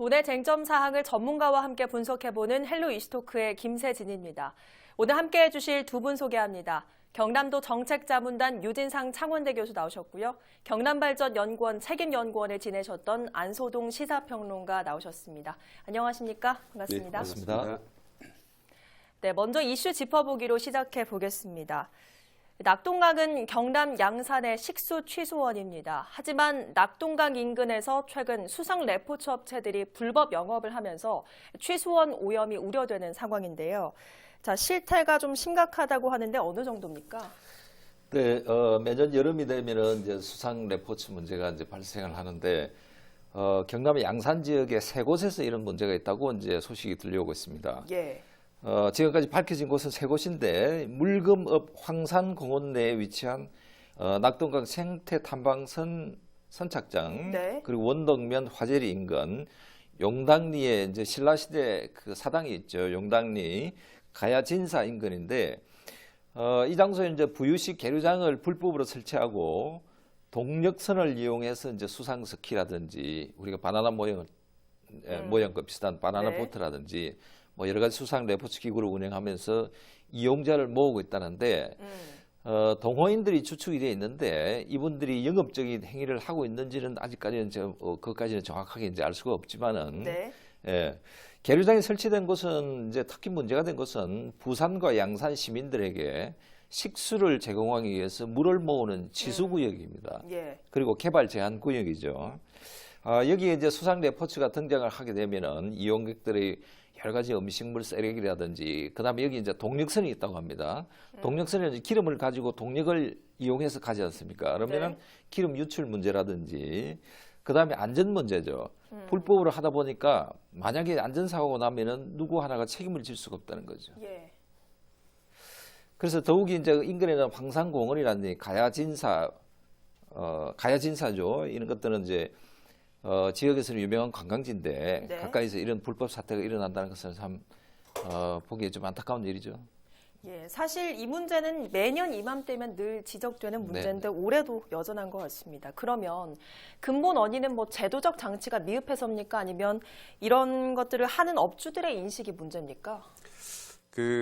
돈의 쟁점 사항을 전문가와 함께 분석해보는 헬로 이슈토크의 김세진입니다. 오늘 함께해 주실 두 분 소개합니다. 경남도 정책자문단 유진상 창원대 교수 나오셨고요. 경남발전연구원 책임연구원을 지내셨던 안소동 시사평론가 나오셨습니다. 안녕하십니까? 반갑습니다. 네, 반갑습니다. 네, 먼저 이슈 짚어보기로 시작해 보겠습니다. 낙동강은 경남 양산의 식수 취수원입니다. 하지만 낙동강 인근에서 최근 수상 레포츠 업체들이 불법 영업을 하면서 취수원 오염이 우려되는 상황인데요. 자, 실태가 좀 심각하다고 하는데 어느 정도입니까? 네, 매년 여름이 되면은 이제 수상 레포츠 문제가 이제 발생을 하는데 경남 양산 지역에 세 곳에서 이런 문제가 있다고 이제 소식이 들려오고 있습니다. 예. 지금까지 밝혀진 곳은 세 곳인데 물금읍 황산공원 내에 위치한 낙동강 생태탐방선 선착장, 네. 그리고 원덕면 화재리 인근, 용당리에 이제 신라시대 그 사당이 있죠. 용당리 가야진사 인근인데 이 장소에 이제 부유식 계류장을 불법으로 설치하고 동력선을 이용해서 이제 수상 스키라든지 우리가 바나나 모양과 비슷한 바나나 네. 보트라든지 뭐 여러 가지 수상 레포츠 기구를 운영하면서 이용자를 모으고 있다는데 동호인들이 주축이 되어 있는데 이분들이 영업적인 행위를 하고 있는지는 아직까지는 그것까지는 정확하게 이제 알 수가 없지만은 네. 예. 계류장이 설치된 곳은 이제 특히 문제가 된 것은 부산과 양산 시민들에게 식수를 제공하기 위해서 물을 모으는 치수구역입니다. 예. 그리고 개발 제한 구역이죠. 여기에 이제 수상 레포츠가 등장을 하게 되면은 이용객들의 여러 가지 음식물 쓰레기라든지, 그다음에 여기 이제 동력선이 있다고 합니다. 동력선에는 이제 기름을 가지고 동력을 이용해서 가지 않습니까? 그러면은 네. 기름 유출 문제라든지, 그다음에 안전 문제죠. 불법으로 하다 보니까 만약에 안전사고가 나면은 누구 하나가 책임을 질 수가 없다는 거죠. 예. 그래서 더욱이 이제 인근에는 황산공원이라든지 가야진사죠. 이런 것들은 이제 지역에서는 유명한 관광지인데 네. 가까이서 이런 불법 사태가 일어난다는 것은 참 보기에 좀 안타까운 일이죠. 예, 사실 이 문제는 매년 이맘때면 늘 지적되는 문제인데 올해도 여전한 것 같습니다. 그러면 근본 원인은 뭐 제도적 장치가 미흡해서입니까? 아니면 이런 것들을 하는 업주들의 인식이 문제입니까?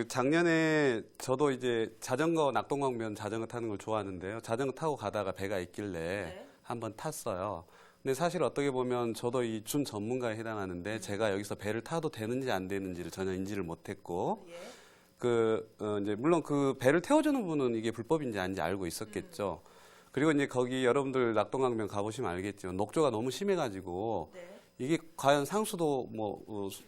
작년에 저도 이제 낙동강변 자전거 타는 걸 좋아하는데요. 자전거 타고 가다가 배가 있길래 한번 tas어요. 근데 사실 어떻게 보면 저도 이 준 전문가에 해당하는데 제가 여기서 배를 타도 되는지 안 되는지를 전혀 인지를 못했고, 이제 물론 그 배를 태워주는 분은 이게 불법인지 아닌지 알고 있었겠죠. 그리고 이제 거기 여러분들 낙동강변 가보시면 알겠지만 녹조가 너무 심해가지고 이게 과연 상수도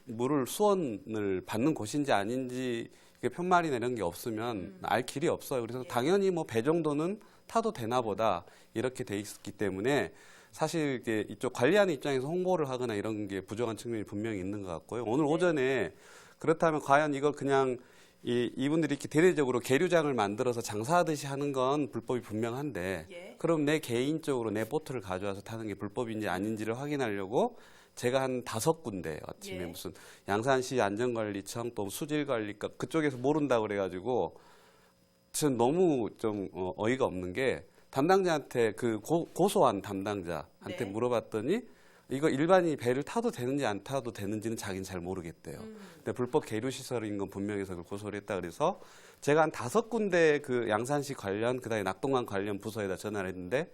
물을 수원을 받는 곳인지 아닌지 이게 편말이나 이런 게 없으면 알 길이 없어요. 그래서 당연히 배 정도는 타도 되나 보다 이렇게 돼 있기 때문에 사실 이게 이쪽 관리하는 입장에서 홍보를 하거나 이런 게 부족한 측면이 분명히 있는 것 같고요. 오늘 오전에 그렇다면 과연 이걸 그냥 이분들이 이렇게 대대적으로 계류장을 만들어서 장사하듯이 하는 건 불법이 분명한데 그럼 내 개인적으로 내 보트를 가져와서 타는 게 불법인지 아닌지를 확인하려고 제가 한 5군데 아침에 무슨 양산시 안전관리청 또 수질관리과 그쪽에서 모른다고 그래가지고 전 너무 좀 어이가 없는 게 담당자한테 고소한 담당자한테 물어봤더니 이거 일반인이 배를 타도 되는지 안 타도 되는지는 자기는 잘 모르겠대요. 근데 불법 계류 시설인 건 분명해서 그걸 고소를 했다 그래서 제가 한 5군데 그 양산시 관련 그다음에 낙동강 관련 부서에다 전화를 했는데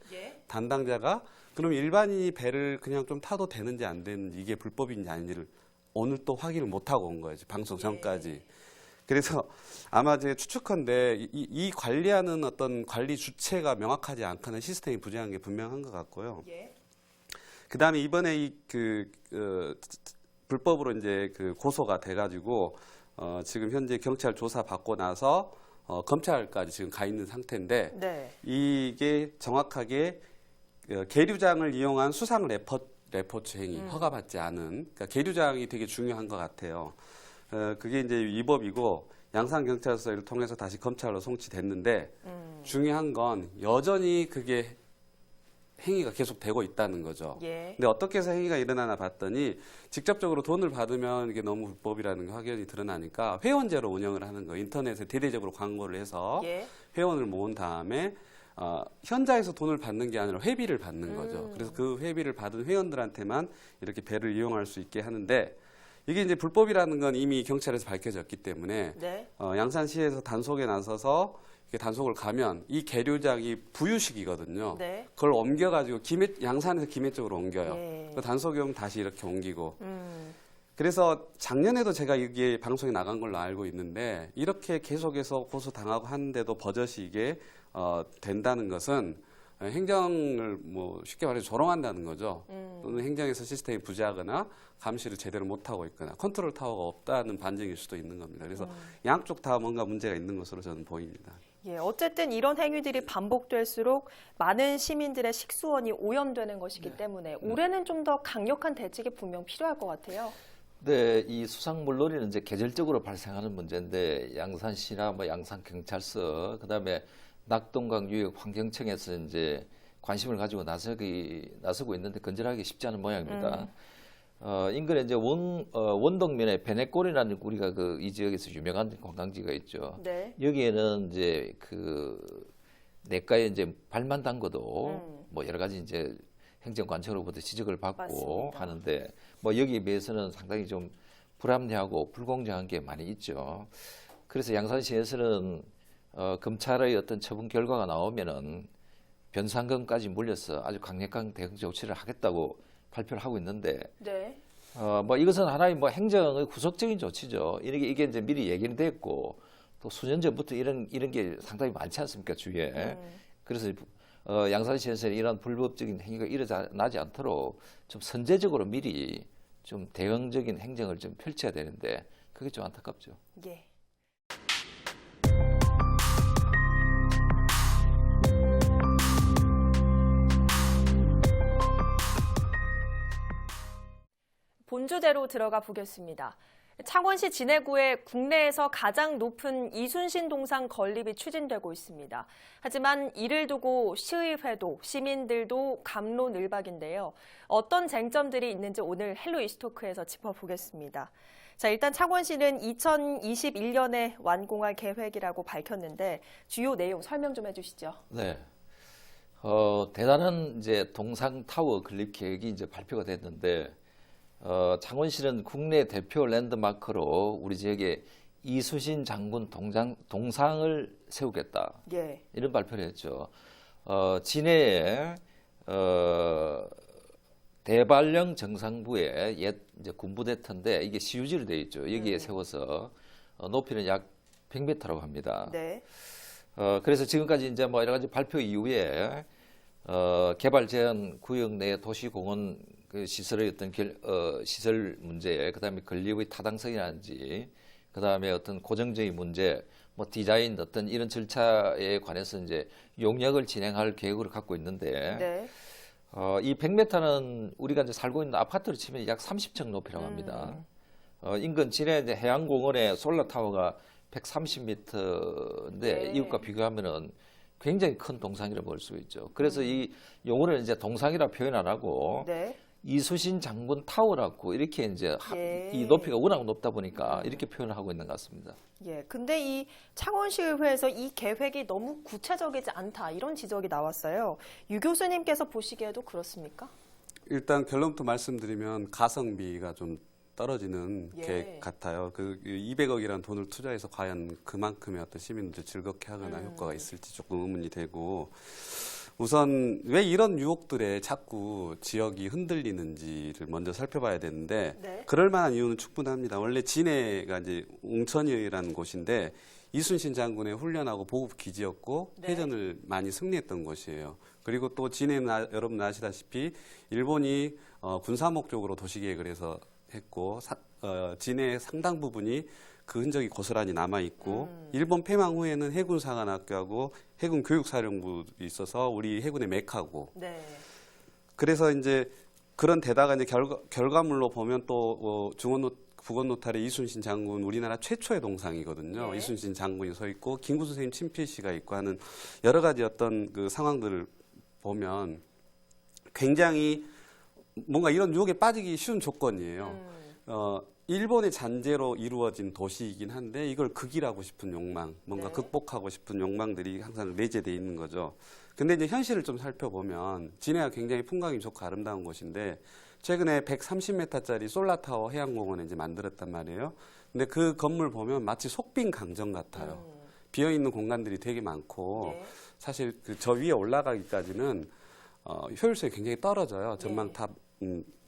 담당자가 그럼 일반인이 배를 그냥 좀 타도 되는지 안 되는지 이게 불법인지 아닌지를 오늘 또 확인을 못 하고 온 거예요. 방송 전까지. 그래서 아마 제 추측컨대 이 관리하는 어떤 관리 주체가 명확하지 않거나 시스템이 부재한 게 분명한 것 같고요. 그다음에 이번에 불법으로 이제 고소가 돼가지고 지금 현재 경찰 조사 받고 나서 검찰까지 지금 가 있는 상태인데 이게 정확하게 계류장을 이용한 수상 레포츠 행위 허가받지 않은 그러니까 계류장이 되게 중요한 것 같아요. 그게 이제 위법이고 양산경찰서를 통해서 다시 검찰로 송치됐는데 중요한 건 여전히 그게 행위가 계속되고 있다는 거죠. 근데 어떻게 해서 행위가 일어나나 봤더니 직접적으로 돈을 받으면 이게 너무 불법이라는 게 확연히 드러나니까 회원제로 운영을 하는 거예요. 인터넷에 대대적으로 광고를 해서 회원을 모은 다음에 현장에서 돈을 받는 게 아니라 회비를 받는 거죠. 그래서 그 회비를 받은 회원들한테만 이렇게 배를 이용할 수 있게 하는데 이게 이제 불법이라는 건 이미 경찰에서 밝혀졌기 때문에 네. 양산시에서 단속에 나서서 이렇게 단속을 가면 이 계류장이 부유식이거든요. 네. 그걸 옮겨가지고 양산에서 김해 쪽으로 옮겨요. 예. 그 단속이 오면 다시 이렇게 옮기고. 그래서 작년에도 제가 이게 방송에 나간 걸로 알고 있는데 이렇게 계속해서 고소당하고 하는데도 버젓이 이게 된다는 것은 행정을 뭐 쉽게 말해서 조롱한다는 거죠. 또는 행정에서 시스템이 부재하거나 감시를 제대로 못하고 있거나 컨트롤 타워가 없다는 반증일 수도 있는 겁니다. 그래서 양쪽 다 뭔가 문제가 있는 것으로 저는 보입니다. 예, 어쨌든 이런 행위들이 반복될수록 많은 시민들의 식수원이 오염되는 것이기 때문에 올해는 좀 더 강력한 대책이 분명 필요할 것 같아요. 네, 이 수상물놀이는 이제 계절적으로 발생하는 문제인데 양산시나 뭐 양산경찰서, 그다음에 낙동강 유역 환경청에서 이제 관심을 가지고 나서고 있는데 건전하기 쉽지 않은 모양입니다. 인근에 이제 원동면에 베네골이라는 우리가 이 지역에서 유명한 관광지가 있죠. 네. 여기에는 이제 내과에 이제 발만 담궈도 뭐 여러 가지 이제 행정관청으로부터 지적을 받고 맞습니다. 하는데 뭐 여기에 비해서는 상당히 좀 불합리하고 불공정한 게 많이 있죠. 그래서 양산시에서는 검찰의 어떤 처분 결과가 나오면은 변상금까지 물려서 아주 강력한 대응 조치를 하겠다고 발표를 하고 있는데, 네. 뭐 이것은 하나의 뭐 행정의 구속적인 조치죠. 이게 이제 미리 얘기는 됐고, 또 수년 전부터 이런 게 상당히 많지 않습니까, 주위에. 그래서 양산시에서는 이런 불법적인 행위가 일어나지 않도록 좀 선제적으로 미리 좀 대응적인 행정을 좀 펼쳐야 되는데, 그게 좀 안타깝죠. 예. 본주대로 들어가 보겠습니다. 창원시 진해구에 국내에서 가장 높은 이순신 동상 건립이 추진되고 있습니다. 하지만 이를 두고 시의회도 시민들도 갑론을박인데요. 어떤 쟁점들이 있는지 오늘 헬로 이슈토크에서 짚어보겠습니다. 자, 일단 창원시는 2021년에 완공할 계획이라고 밝혔는데 주요 내용 설명 좀 해주시죠. 네. 대단한 이제 동상 타워 건립 계획이 이제 발표가 됐는데, 창원시는 국내 대표 랜드마크로 우리 지역에 이순신 장군 동상을 세우겠다. 예. 이런 발표를 했죠. 진해에 대발령 정상부에 옛 이제 군부대터인데 이게 시유지로 되어 있죠. 여기에 세워서 높이는 약 100m라고 합니다. 네. 그래서 지금까지 이제 뭐 여러 가지 발표 이후에 개발 제한 구역 내 도시공원 시설의 어떤 시설 문제, 그다음에 건립의 타당성이라든지, 그다음에 어떤 고정적인 문제, 뭐 디자인 어떤 이런 절차에 관해서 이제 용역을 진행할 계획을 갖고 있는데, 네. 이 100m는 우리가 이제 살고 있는 아파트로 치면 약 30층 높이라고 합니다. 인근 진해 이제 해양공원에 솔라타워가 130m인데 네. 이것과 비교하면은 굉장히 큰 동상이라고 볼 수 있죠. 그래서 이 용어를 이제 동상이라 표현 안 하고 네. 이순신 장군 타워라고 이렇게 이제 예. 이 높이가 워낙 높다 보니까 이렇게 표현을 하고 있는 것 같습니다. 예, 근데 이 창원시의회에서 이 계획이 너무 구체적이지 않다 이런 지적이 나왔어요. 유 교수님께서 보시기에도 그렇습니까? 일단 결론부터 말씀드리면 가성비가 좀 떨어지는 예. 계획 같아요. 200억이라는 돈을 투자해서 과연 그만큼의 어떤 시민들 즐겁게 하거나 효과가 있을지 조금 의문이 되고, 우선 왜 이런 유혹들에 자꾸 지역이 흔들리는지를 먼저 살펴봐야 되는데, 네. 그럴 만한 이유는 충분합니다. 원래 진해가 이제 웅천이라는 곳인데 이순신 장군의 훈련하고 보급 기지였고 네. 해전을 많이 승리했던 곳이에요. 그리고 또 진해는 여러분 아시다시피 일본이 군사 목적으로 도시 계획을 해서 했고 진해 상당 부분이 그 흔적이 고스란히 남아 있고 일본 패망 후에는 해군 사관학교하고 해군 교육사령부 있어서 우리 해군의 메카고. 네. 그래서 이제 그런 데다가 이제 결과물로 보면 또 북원 노탈의 이순신 장군 우리나라 최초의 동상이거든요. 네. 이순신 장군이 서 있고 김구 선생님 친필시가 있고 하는 여러 가지 어떤 그 상황들을 보면 굉장히 뭔가 이런 유혹에 빠지기 쉬운 조건이에요. 일본의 잔재로 이루어진 도시이긴 한데 이걸 극일하고 싶은 욕망, 뭔가 네. 극복하고 싶은 욕망들이 항상 내재되어 있는 거죠. 근데 이제 현실을 좀 살펴보면 진해가 굉장히 풍광이 좋고 아름다운 곳인데 최근에 130m짜리 솔라타워 해양공원에 이제 만들었단 말이에요. 근데 그 건물 보면 마치 속빈 강정 같아요. 비어 있는 공간들이 되게 많고 예. 사실 그 저 위에 올라가기까지는 효율성이 굉장히 떨어져요. 전망탑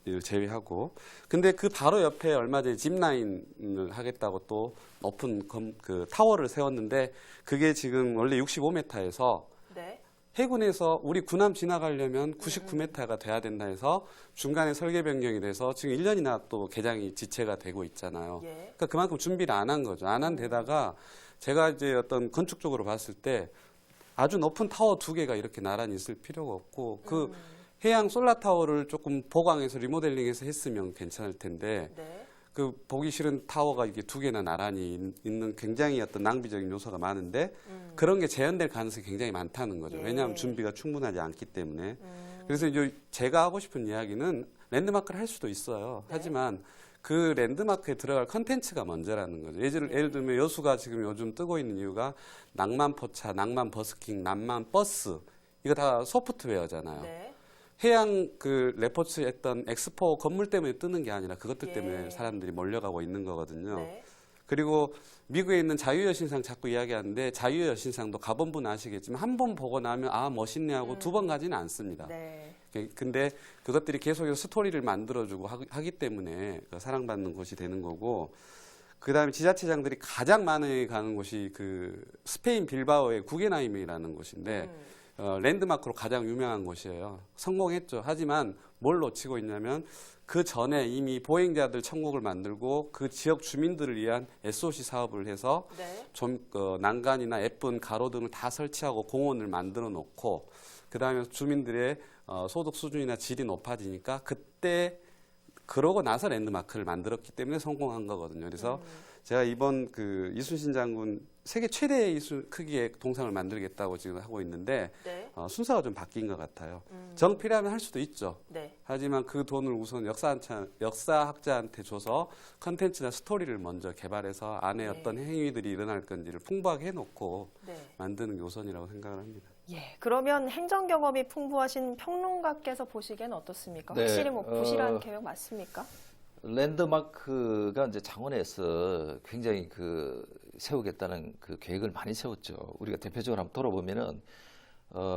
을 제외하고. 근데 그 바로 옆에 얼마 전에 짚라인을 하겠다고 또 높은 그 타워를 세웠는데 그게 지금 원래 65m에서 네. 해군에서 우리 군함 지나가려면 99m가 돼야 된다 해서 중간에 설계 변경이 돼서 지금 1년이나 또 개장이 지체가 되고 있잖아요. 예. 그러니까 그만큼 준비를 안 한 거죠. 안 한 데다가 제가 이제 어떤 건축적으로 봤을 때 아주 높은 타워 2개가 이렇게 나란히 있을 필요가 없고 그 해양 솔라타워를 조금 보강해서 리모델링해서 했으면 괜찮을 텐데 네. 그 보기 싫은 타워가 이게 2개나 나란히 있는 굉장히 어떤 낭비적인 요소가 많은데 그런 게 재현될 가능성이 굉장히 많다는 거죠. 예. 왜냐하면 준비가 충분하지 않기 때문에. 그래서 이제 제가 하고 싶은 이야기는 랜드마크를 할 수도 있어요. 네. 하지만 그 랜드마크에 들어갈 컨텐츠가 먼저라는 거죠. 예를 들면 여수가 지금 요즘 뜨고 있는 이유가 낭만 포차, 낭만 버스킹, 낭만 버스 이거 다 소프트웨어잖아요. 네. 해양 그 레포츠 했던 엑스포 건물 때문에 뜨는 게 아니라 그것들 예. 때문에 사람들이 몰려가고 있는 거거든요. 네. 그리고 미국에 있는 자유여신상 자꾸 이야기하는데 자유여신상도 가본 분은 아시겠지만 한 번 보고 나면 아 멋있네 하고 2번 가지는 않습니다. 네. 근데 그것들이 계속해서 스토리를 만들어주고 하기 때문에 사랑받는 곳이 되는 거고 그다음에 지자체장들이 가장 많이 가는 곳이 그 스페인 빌바오의 구겐하임이라는 곳인데 랜드마크로 가장 유명한 곳이에요. 성공했죠. 하지만 뭘 놓치고 있냐면 그 전에 이미 보행자들 천국을 만들고 그 지역 주민들을 위한 SOC 사업을 해서 네. 좀 난간이나 예쁜 가로등을 다 설치하고 공원을 만들어 놓고 그다음에 주민들의 소득 수준이나 질이 높아지니까 그때 그러고 나서 랜드마크를 만들었기 때문에 성공한 거거든요. 그래서 제가 이번 그 이순신 장군 세계 최대의 크기의 동상을 만들겠다고 지금 하고 있는데 네. 순서가 좀 바뀐 것 같아요. 정 필요하면 할 수도 있죠. 네. 하지만 그 돈을 우선 역사학자한테 줘서 컨텐츠나 스토리를 먼저 개발해서 안에 네. 어떤 행위들이 일어날 건지를 풍부하게 해놓고 네. 만드는 게 우선이라고 생각을 합니다. 예. 그러면 행정 경험이 풍부하신 평론가께서 보시기에는 어떻습니까? 네, 확실히 뭐 부실한 계획 맞습니까? 랜드마크가 이제 창원에서 굉장히 그 세우겠다는 그 계획을 많이 세웠죠. 우리가 대표적으로 한번 돌아보면은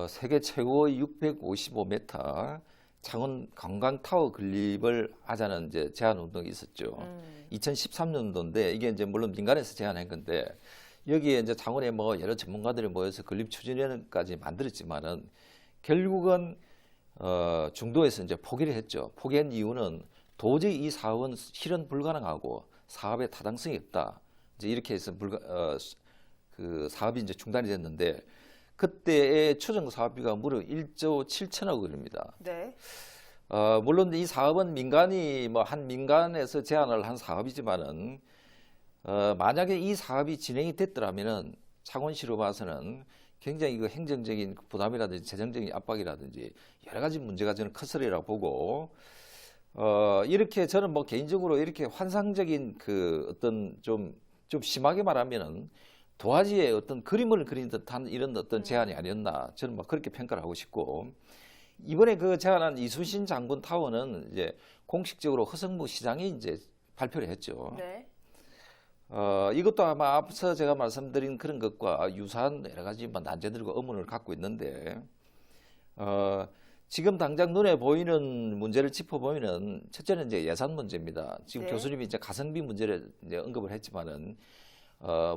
세계 최고의 655m 창원 관광타워 건립을 하자는 이제 제안 운동이 있었죠. 2013년도인데 이게 이제 물론 민간에서 제안한 건데 여기에 이제 창원에 뭐 여러 전문가들이 모여서 건립 추진위원회까지 만들었지만은 결국은 중도에서 이제 포기를 했죠. 포기한 이유는 도저히 이 사업은 실현 불가능하고 사업에 타당성이 없다. 이제 이렇게 해서 그 사업이 이제 중단이 됐는데 그때의 추정 사업비가 무려 1조 7천억 원입니다. 네. 물론 이 사업은 민간이 뭐 한 민간에서 제안을 한 사업이지만은 만약에 이 사업이 진행이 됐더라면은 창원시로 봐서는 굉장히 그 행정적인 부담이라든지 재정적인 압박이라든지 여러 가지 문제가 저는 컸으리라고 보고 이렇게 저는 뭐 개인적으로 이렇게 환상적인 그 어떤 좀 심하게 말하면은 도화지에 어떤 그림을 그린 듯한 이런 어떤 제안이 아니었나 저는 뭐 그렇게 평가를 하고 싶고 이번에 그 제안한 이순신 장군 타워는 이제 공식적으로 허성무 시장이 이제 발표를 했죠. 네. 이것도 아마 앞서 제가 말씀드린 그런 것과 유사한 여러 가지 뭐 난제들과 의문을 갖고 있는데 지금 당장 눈에 보이는 문제를 짚어보면은 첫째는 이제 예산 문제입니다. 지금 네. 교수님이 이제 가성비 문제를 이제 언급을 했지만은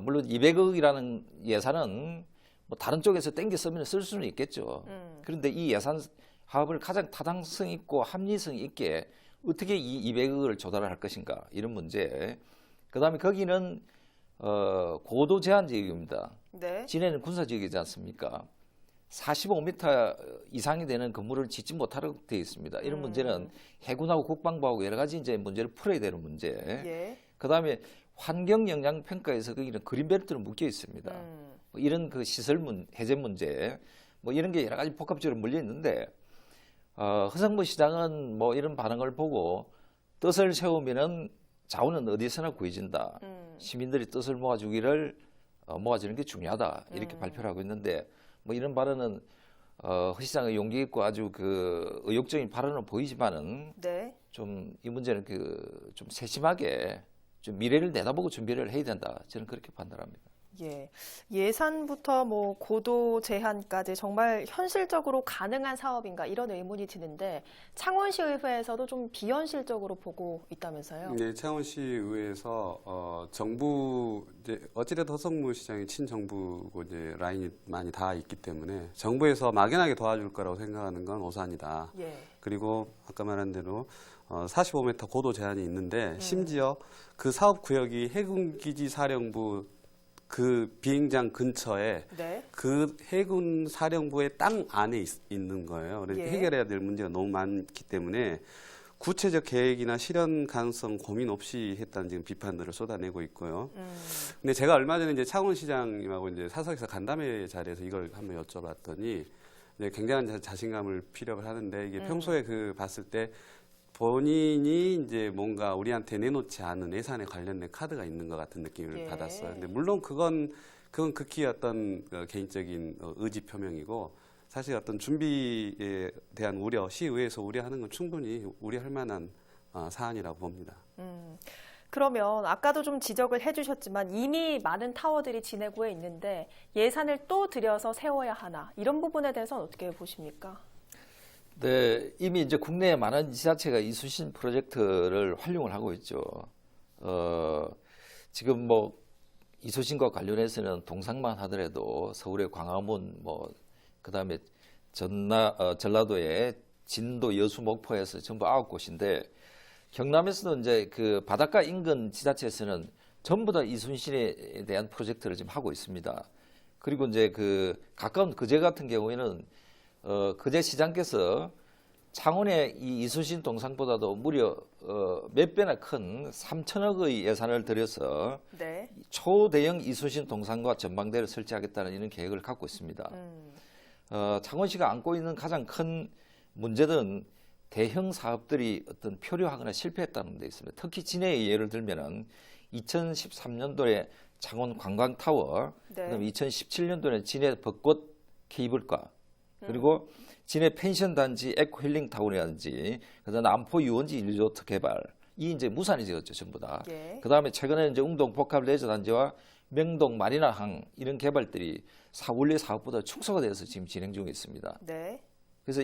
물론 200억이라는 예산은 뭐 다른 쪽에서 땡겨 쓰면 쓸 수는 있겠죠. 그런데 이 예산 사업을 가장 타당성 있고 합리성 있게 어떻게 이 200억을 조달을 할 것인가 이런 문제. 그다음에 거기는 고도 제한 지역입니다. 네. 진해는 군사 지역이지 않습니까? 45m 이상이 되는 건물을 짓지 못하도록 되어 있습니다. 이런 문제는 해군하고 국방부하고 여러 가지 이제 문제를 풀어야 되는 문제. 예. 그다음에 환경 영향 평가에서 거기는 그린벨트로 묶여 있습니다. 뭐 이런 그 시설 해제 문제, 뭐 이런 게 여러 가지 복합적으로 물려 있는데 허성무 시장은 뭐 이런 반응을 보고 뜻을 세우면은 자원은 어디서나 구해진다. 시민들이 뜻을 모아주기를 모아주는 게 중요하다. 이렇게 발표를 하고 있는데 뭐 이런 발언은 허 시장의 용기 있고 아주 그 의욕적인 발언을 보이지만은 네. 좀 이 문제는 그 좀 세심하게 좀 미래를 내다보고 준비를 해야 된다. 저는 그렇게 판단합니다. 예. 예산부터 뭐 고도 제한까지 정말 현실적으로 가능한 사업인가 이런 의문이 드는데 창원시의회에서도 좀 비현실적으로 보고 있다면서요? 네, 창원시 의회에서 정부 이제 어찌됐든 허성무 시장이 친정부고 이제 라인이 많이 닿아 있기 때문에 정부에서 막연하게 도와줄 거라고 생각하는 건 오산이다. 예. 그리고 아까 말한 대로 45m 고도 제한이 있는데 심지어 그 사업 구역이 해군기지 사령부 그 비행장 근처에 네. 그 해군 사령부의 땅 안에 있는 거예요. 그래서 예. 해결해야 될 문제가 너무 많기 때문에 구체적 계획이나 실현 가능성 고민 없이 했다는 지금 비판들을 쏟아내고 있고요. 근데 제가 얼마 전에 이제 창원시장님하고 이제 사석에서 간담회 자리에서 이걸 한번 여쭤봤더니 이제 굉장한 자신감을 피력을 하는데 이게 평소에 그 봤을 때 본인이 이제 뭔가 우리한테 내놓지 않은 예산에 관련된 카드가 있는 것 같은 느낌을 예. 받았어요. 근데 물론 그건 극히 어떤 개인적인 의지 표명이고 사실 어떤 준비에 대한 우려, 시의회에서 우려하는 건 충분히 우려할 만한 사안이라고 봅니다. 그러면 아까도 좀 지적을 해주셨지만 이미 많은 타워들이 진해구에 있는데 예산을 또 들여서 세워야 하나 이런 부분에 대해서는 어떻게 보십니까? 네, 이미 이제 국내에 많은 지자체가 이수신 프로젝트를 활용을 하고 있죠. 지금 뭐 이수신과 관련해서는 동상만 하더라도 서울의 광화문, 뭐 그다음에 전라도의 진도, 여수, 목포에서 전부 9곳인데 경남에서도 이제 그 바닷가 인근 지자체에서는 전부 다 이순신에 대한 프로젝트를 지금 하고 있습니다. 그리고 이제 그 가까운 거제 같은 경우에는 거제 시장께서 창원의 이 이순신 동상보다도 무려 몇 배나 큰 3천억의 예산을 들여서 네. 초대형 이순신 동상과 전망대를 설치하겠다는 이런 계획을 갖고 있습니다. 창원시가 안고 있는 가장 큰 문제는 대형 사업들이 어떤 표류하거나 실패했다는 데 있습니다. 특히 진해의 예를 들면은 2013년도에 창원 관광타워, 네. 그다음에 2017년도에 진해 벚꽃 케이블카, 그리고 진해 펜션 단지 에코힐링 타운이라든지, 그다음 남포 유원지 리조트 개발, 이 이제 무산이 되었죠 전부 다. 예. 그다음에 최근에 이제 웅동 복합 레저 단지와 명동 마리나항 이런 개발들이 원래 사업보다 축소가 돼서 지금 진행 중에 있습니다. 네. 그래서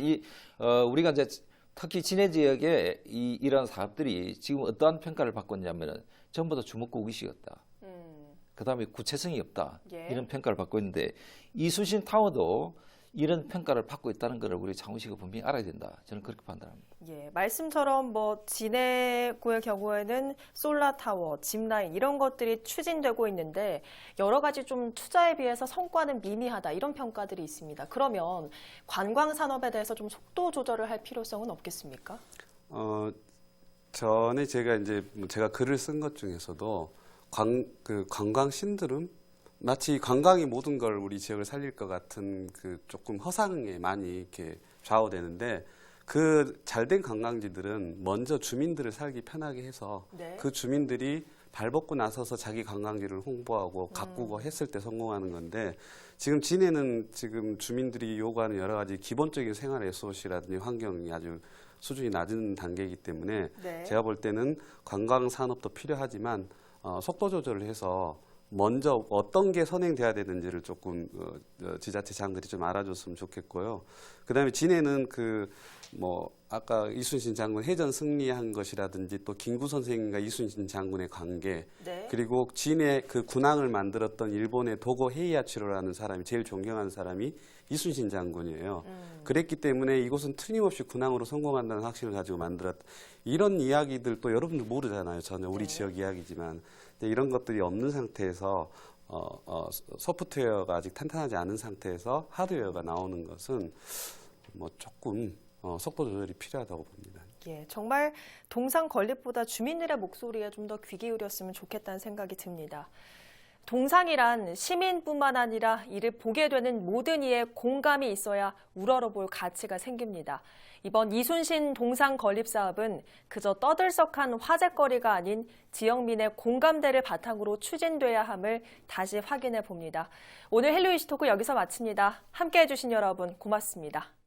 우리가 이제 특히 진해 지역에 이런 사업들이 지금 어떠한 평가를 받고 있냐면은 전부 다 주먹구구식이었다. 그다음에 구체성이 없다. 예. 이런 평가를 받고 있는데 이수신 타워도 이런 평가를 받고 있다는 것을 우리 창원시가 분명히 알아야 된다. 저는 그렇게 판단합니다. 예, 말씀처럼 뭐 진해구의 경우에는 솔라 타워, 짚라인 이런 것들이 추진되고 있는데 여러 가지 좀 투자에 비해서 성과는 미미하다 이런 평가들이 있습니다. 그러면 관광 산업에 대해서 좀 속도 조절을 할 필요성은 없겠습니까? 전에 제가 글을 쓴 것 중에서도 관광 신드롬 마치 관광이 모든 걸 우리 지역을 살릴 것 같은 그 조금 허상에 많이 이렇게 좌우되는데 그 잘된 관광지들은 먼저 주민들을 살기 편하게 해서 네. 그 주민들이 발벗고 나서서 자기 관광지를 홍보하고 가꾸고 했을 때 성공하는 건데 지금 진해는 지금 주민들이 요구하는 여러 가지 기본적인 생활 SOC라든지 환경이 아주 수준이 낮은 단계이기 때문에 네. 제가 볼 때는 관광 산업도 필요하지만 속도 조절을 해서 먼저 어떤 게 선행돼야 되는지를 조금 지자체장들이 좀 알아줬으면 좋겠고요. 그다음에 진해는 아까 이순신 장군 해전 승리한 것이라든지 또 김구 선생님과 이순신 장군의 관계, 네. 그리고 진해 그 군항을 만들었던 일본의 도고 헤이아치로라는 사람이 제일 존경하는 사람이 이순신 장군이에요. 그랬기 때문에 이곳은 틀림없이 군항으로 성공한다는 확신을 가지고 이런 이야기들 또 여러분들 모르잖아요. 전혀 우리 네. 지역 이야기지만 이런 것들이 없는 상태에서 소프트웨어가 아직 탄탄하지 않은 상태에서 하드웨어가 나오는 것은 뭐 조금 속도 조절이 필요하다고 봅니다. 예, 정말 동상 건립보다 주민들의 목소리에 좀 더 귀 기울였으면 좋겠다는 생각이 듭니다. 동상이란 시민뿐만 아니라 이를 보게 되는 모든 이의 공감이 있어야 우러러볼 가치가 생깁니다. 이번 이순신 동상 건립 사업은 그저 떠들썩한 화제거리가 아닌 지역민의 공감대를 바탕으로 추진돼야 함을 다시 확인해 봅니다. 오늘 헬로 이슈 토크 여기서 마칩니다. 함께해 주신 여러분 고맙습니다.